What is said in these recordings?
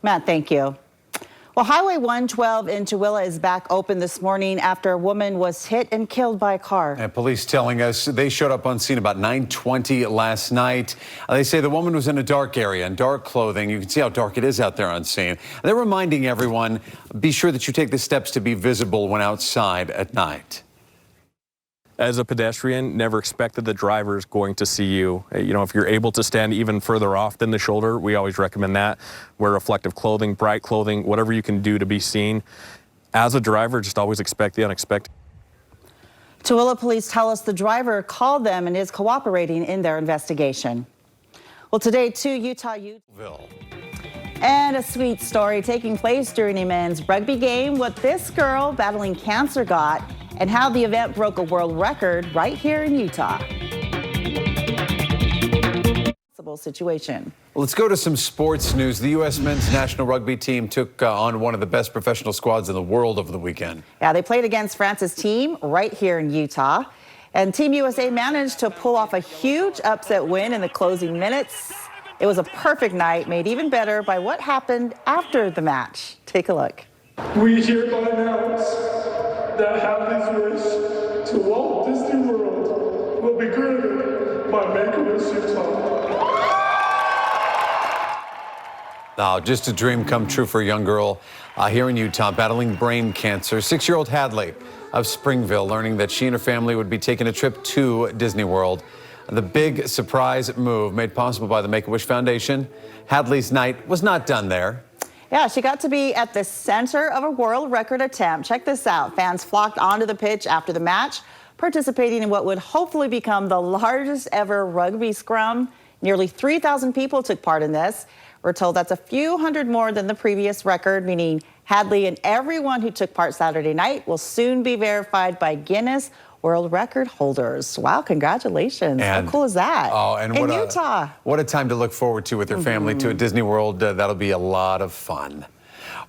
Matt, thank you. Well, Highway 112 in Tooele is back open this morning after a woman was hit and killed by a car. And police telling us they showed up on scene about 9:20 last night. They say the woman was in a dark area in dark clothing. You can see how dark it is out there on scene. They're reminding everyone, be sure that you take the steps to be visible when outside at night. As a pedestrian, never expect that the driver is going to see you. If you're able to stand even further off than the shoulder, we always recommend that. Wear reflective clothing, bright clothing, whatever you can do to be seen. As a driver, just always expect the unexpected. Tooele police tell us the driver called them and is cooperating in their investigation. Well, today, two Utah youth. And a sweet story taking place during a men's rugby game. What this girl battling cancer got and how the event broke a world record right here in Utah. Situation. Let's go to some sports news. The U.S. men's national rugby team took on one of the best professional squads in the world over the weekend. Yeah, they played against France's team right here in Utah. And Team USA managed to pull off a huge upset win in the closing minutes. It was a perfect night, made even better by what happened after the match. Take a look. We hereby announce that Hadley's wish to Walt Disney World will be granted by Make-A-Wish Utah. Now, just a dream come true for a young girl here in Utah battling brain cancer. 6-year-old Hadley of Springville learning that she and her family would be taking a trip to Disney World. The big surprise move made possible by the Make-A-Wish Foundation. Hadley's night was not done there. Yeah, she got to be at the center of a world record attempt. Check this out. Fans flocked onto the pitch after the match, participating in what would hopefully become the largest ever rugby scrum. Nearly 3,000 people took part in this. We're told that's a few hundred more than the previous record, meaning Hadley and everyone who took part Saturday night will soon be verified by Guinness World Record holders. Wow, congratulations. And, how cool is that? Oh, and in Utah. What a time to look forward to with your family to a Disney World. That'll be a lot of fun.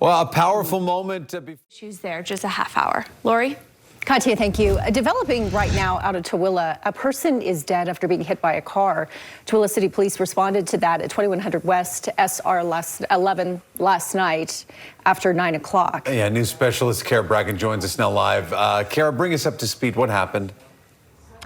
Well, a powerful moment. She was there just a half hour. Lori? Katya, thank you. Developing right now out of Tooele, a person is dead after being hit by a car. Tooele City Police responded to that at 2100 West SR 11 last night after 9 o'clock. Yeah, news specialist Kara Bracken joins us now live. Kara, bring us up to speed. What happened?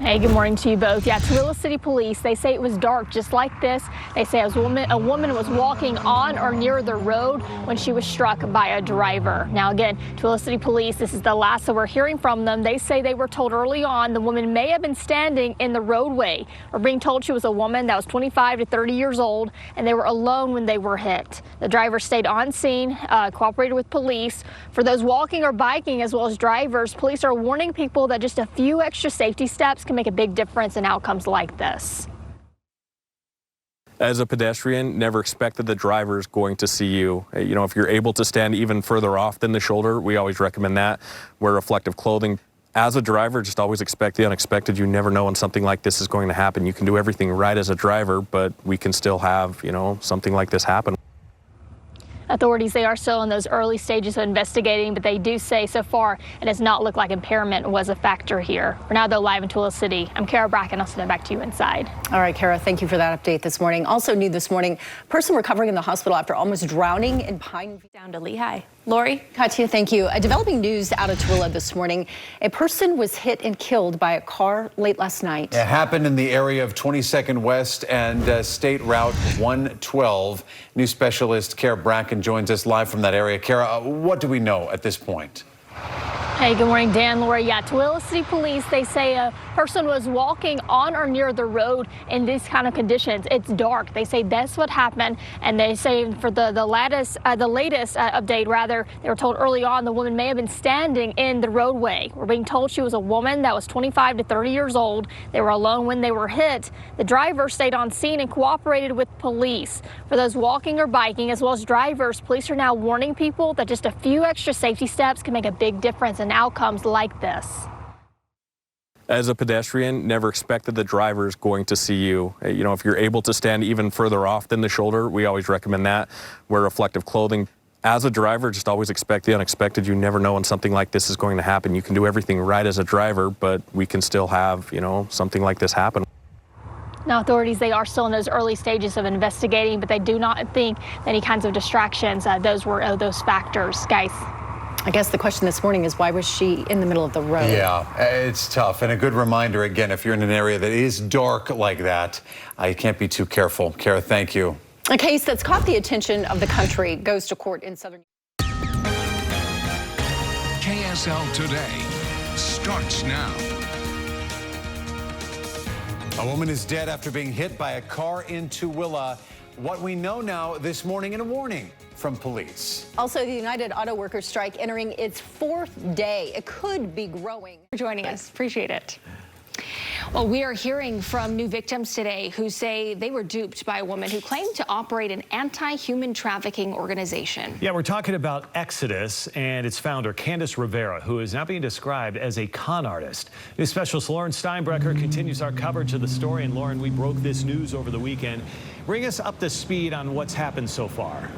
Hey, good morning to you both. Yeah, Tooele City Police, they say it was dark just like this. They say a woman was walking on or near the road when she was struck by a driver. Now again, Tooele City Police, this is the last that we're hearing from them. They say they were told early on the woman may have been standing in the roadway. We're being told she was a woman that was 25 to 30 years old, and they were alone when they were hit. The driver stayed on scene, cooperated with police. For those walking or biking as well as drivers, police are warning people that just a few extra safety steps can make a big difference in outcomes like this. As a pedestrian, never expect that the driver is going to see you. If you're able to stand even further off than the shoulder, we always recommend that. Wear reflective clothing. As a driver, just always expect the unexpected. You never know when something like this is going to happen. You can do everything right as a driver, but we can still have, something like this happen. Authorities, they are still in those early stages of investigating, but they do say so far it does not look like impairment was a factor here. For now, though, live in Tooele City, I'm Kara Bracken. I'll send it back to you inside. All right, Kara, thank you for that update this morning. Also new this morning, person recovering in the hospital after almost drowning in Pine View. Down to Lehigh. Lori? Katya, thank you. Developing news out of Tooele this morning. A person was hit and killed by a car late last night. It happened in the area of 22nd West and State Route 112. News specialist Kara Bracken joins us live from that area. Kara, what do we know at this point? Hey, good morning, Dan, Lori. Yeah, Tooele City Police, they say a person was walking on or near the road in these kind of conditions. It's dark. They say that's what happened, and they say for the latest update, rather, they were told early on the woman may have been standing in the roadway. We're being told she was a woman that was 25 to 30 years old. They were alone when they were hit. The driver stayed on scene and cooperated with police. For those walking or biking, as well as drivers, police are now warning people that just a few extra safety steps can make a big difference in outcomes like this. As a pedestrian, never expect that the driver is going to see you. If you're able to stand even further off than the shoulder, we always recommend that. Wear reflective clothing. As a driver, just always expect the unexpected. You never know when something like this is going to happen. You can do everything right as a driver, but we can still have, something like this happen. Now, authorities, they are still in those early stages of investigating, but they do not think that any kinds of distractions, those were those factors. Guys. I guess the question this morning is, why was she in the middle of the road? Yeah, it's tough. And a good reminder, again, if you're in an area that is dark like that, you can't be too careful. Kara, thank you. A case that's caught the attention of the country goes to court in southern. KSL Today starts now. A woman is dead after being hit by a car in Tooele. What we know now this morning, and a warning from police. Also, the United Auto Workers strike entering its 4th day. It could be growing. For joining us. Appreciate it. Well, we are hearing from new victims today who say they were duped by a woman who claimed to operate an anti-human trafficking organization. Yeah, we're talking about Exodus and its founder, Candace Rivera, who is now being described as a con artist. News specialist Lauren Steinbrecher continues our coverage of the story. And Lauren, we broke this news over the weekend. Bring us up to speed on what's happened so far.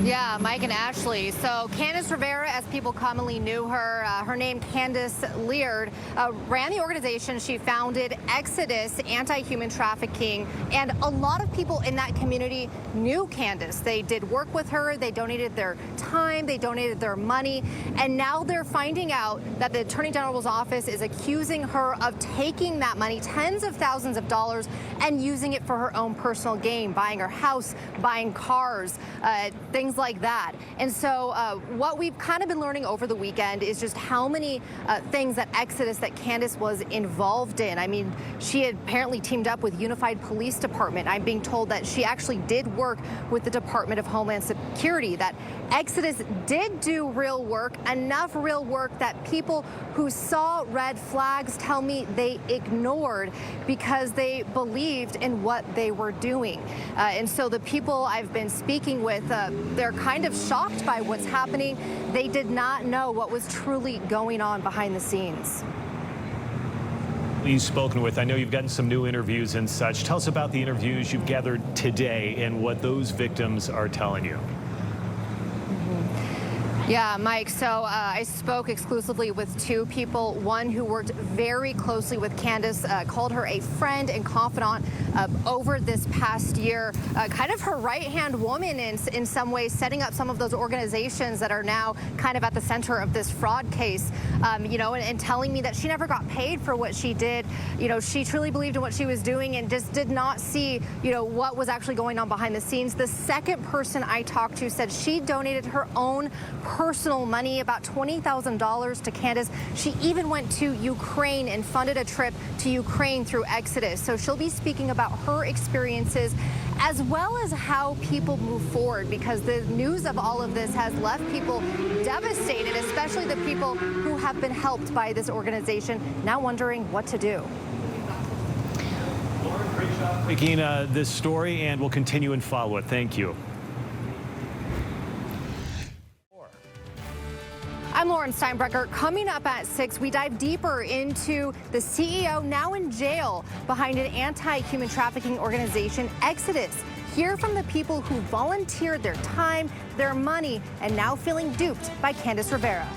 Yeah, Mike and Ashley. So Candace Rivera, as people commonly knew her, her name Candace Leard, ran the organization. She founded Exodus Anti-Human Trafficking, and a lot of people in that community knew Candace. They did work with her. They donated their time. They donated their money, and now they're finding out that the Attorney General's office is accusing her of taking that money, tens of thousands of dollars, and using it for her own personal gain, buying her house, buying cars, things like that. And so what we've kind of been learning over the weekend is just how many things that Exodus, that Candace was involved in. I mean, she had apparently teamed up with Unified Police Department. I'm being told that she actually did work with the Department of Homeland Security, that Exodus did do real work, enough real work that people who saw red flags tell me they ignored because they believed in what they were doing. And so the people I've been speaking with, they're kind of shocked by what's happening. They did not know what was truly going on behind the scenes. You've spoken with, I know you've gotten some new interviews and such. Tell us about the interviews you've gathered today and what those victims are telling you. Yeah, Mike, so I spoke exclusively with two people. One who worked very closely with Candace, called her a friend and confidant over this past year, kind of her right-hand woman in some ways, setting up some of those organizations that are now kind of at the center of this fraud case, you know, and telling me that she never got paid for what she did. You know, she truly believed in what she was doing and just did not see, you know, what was actually going on behind the scenes. The second person I talked to said she donated her own personal money, about $20,000 to Candace. She even went to Ukraine and funded a trip to Ukraine through Exodus. So she'll be speaking about her experiences as well as how people move forward, because the news of all of this has left people devastated, especially the people who have been helped by this organization, now wondering what to do. Lauren, great job making this story, and we'll continue and follow it. Thank you. I'm Lauren Steinbrecher. Coming up at 6, we dive deeper into the CEO now in jail behind an anti-human trafficking organization, Exodus. Hear from the people who volunteered their time, their money, and now feeling duped by Candace Rivera.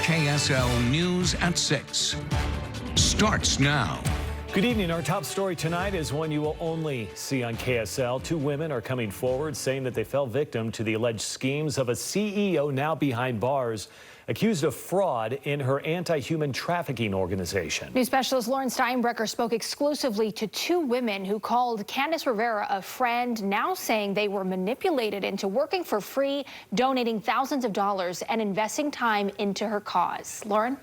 KSL News at 6 starts now. Good evening. Our top story tonight is one you will only see on KSL. Two women are coming forward saying that they fell victim to the alleged schemes of a CEO now behind bars, accused of fraud in her anti-human trafficking organization. News specialist Lauren Steinbrecher spoke exclusively to two women who called Candace Rivera a friend, now saying they were manipulated into working for free, donating thousands of dollars and investing time into her cause. Lauren?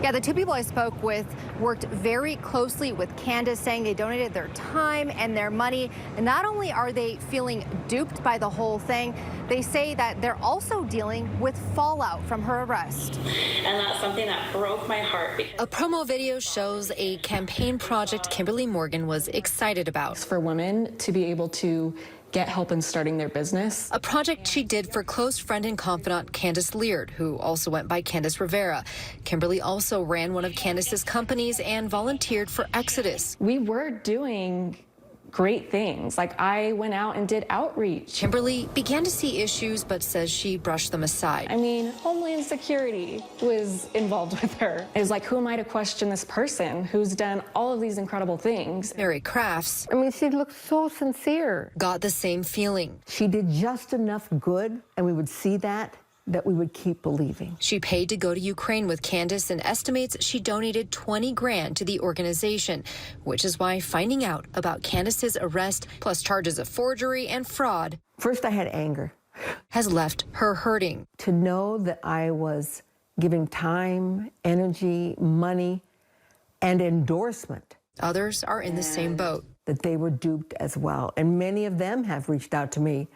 Yeah, the two people I spoke with worked very closely with Candace, saying they donated their time and their money. And not only are they feeling duped by the whole thing, they say that they're also dealing with fallout from her arrest. And that's something that broke my heart. A promo video shows a campaign project Kimberly Morgan was excited about. For women to be able to get help in starting their business. A project she did for close friend and confidant Candace Leard, who also went by Candace Rivera. Kimberly also ran one of Candace's companies and volunteered for Exodus. We were doing great things. Like, I went out and did outreach. Kimberly began to see issues, but says she brushed them aside. I mean, Homeland Security was involved with her. It was like, who am I to question this person who's done all of these incredible things? Mary Crafts, I mean, she looked so sincere. got the same feeling. She did just enough good, and we would see that we would keep believing. She paid to go to Ukraine with Candace and estimates she donated 20 grand to the organization, which is why finding out about Candace's arrest, plus charges of forgery and fraud, First, I had anger. has left her hurting. To know that I was giving time, energy, money, and endorsement. Others are in the same boat. That they were duped as well. And many of them have reached out to me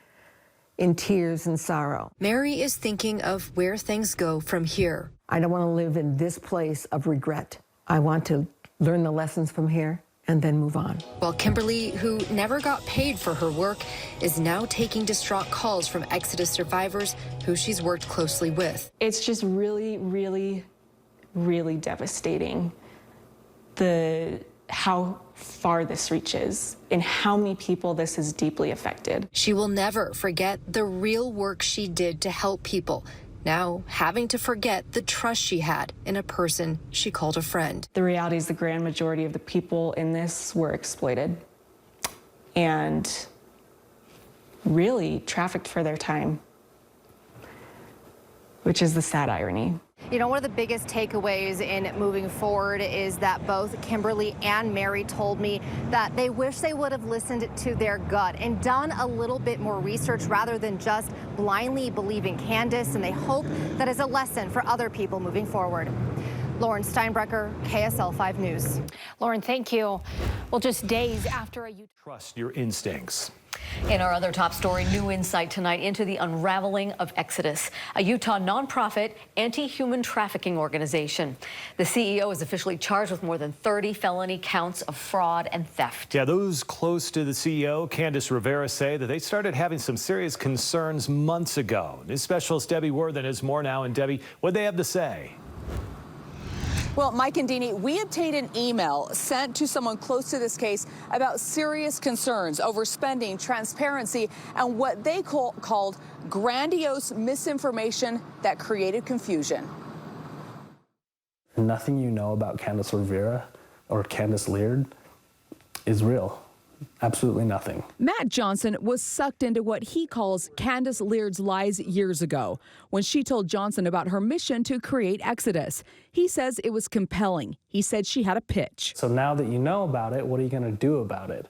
in tears and sorrow. Mary is thinking of where things go from here. I don't want to live in this place of regret. I want to learn the lessons from here and then move on. While Kimberly, who never got paid for her work, is now taking distraught calls from Exodus survivors who she's worked closely with. It's just really, really, really devastating how far this reaches and how many people this has deeply affected. She will never forget the real work she did to help people, now having to forget the trust she had in a person she called a friend. The reality is the grand majority of the people in this were exploited and really trafficked for their time, which is the sad irony. You know, one of the biggest takeaways in moving forward is that both Kimberly and Mary told me that they wish they would have listened to their gut and done a little bit more research rather than just blindly believing Candace, and they hope that is a lesson for other people moving forward. Lauren Steinbrecher, KSL-5 News. Lauren, thank you. Well, just days after a Trust your instincts. In our other top story, new insight tonight into the unraveling of Exodus, a Utah nonprofit anti-human trafficking organization. The CEO is officially charged with more than 30 felony counts of fraud and theft. Yeah, those close to the CEO, Candace Rivera, say that they started having some serious concerns months ago. News specialist Debbie Worthen has more now. And Debbie, what do they have to say? Well, Mike and Deanie, we obtained an email sent to someone close to this case about serious concerns over spending, transparency, and what they called grandiose misinformation that created confusion. Nothing you know about Candace Rivera or Candace Leard is real. Absolutely nothing. Matt Johnson was sucked into what he calls Candace Leard's lies years ago when she told Johnson about her mission to create Exodus. He says it was compelling. He said she had a pitch. So now that you know about it, what are you going to do about it?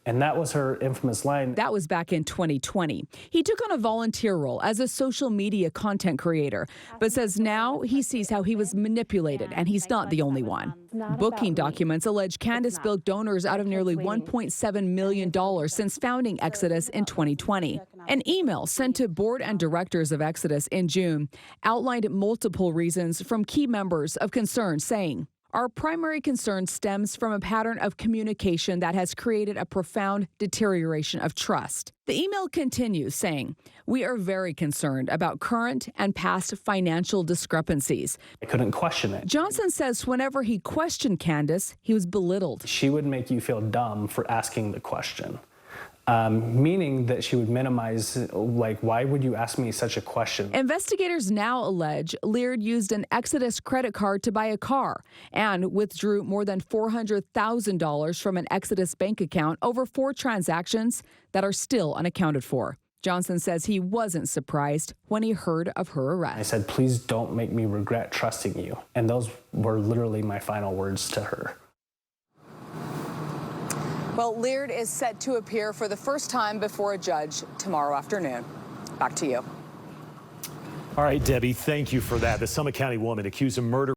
And that was her infamous line. That was back in 2020. He took on a volunteer role as a social media content creator, but says now he sees how he was manipulated, and he's not the only one. Booking documents allege Candace bilked donors out of nearly $1.7 million since founding Exodus in 2020. An email sent to board and directors of Exodus in June outlined multiple reasons from key members of concern, saying, "Our primary concern stems from a pattern of communication that has created a profound deterioration of trust." The email continues saying, "We are very concerned about current and past financial discrepancies." I couldn't question it. Johnson says whenever he questioned Candace, he was belittled. She would make you feel dumb for asking the question. Meaning that she would minimize, like, why would you ask me such a question? Investigators now allege Leard used an Exodus credit card to buy a car and withdrew more than $400,000 from an Exodus bank account over 4 transactions that are still unaccounted for. Johnson says he wasn't surprised when he heard of her arrest. I said, please don't make me regret trusting you. And those were literally my final words to her. Well, Leard is set to appear for the first time before a judge tomorrow afternoon. Back to you. All right, Debbie, thank you for that. The Summit County woman accused of murder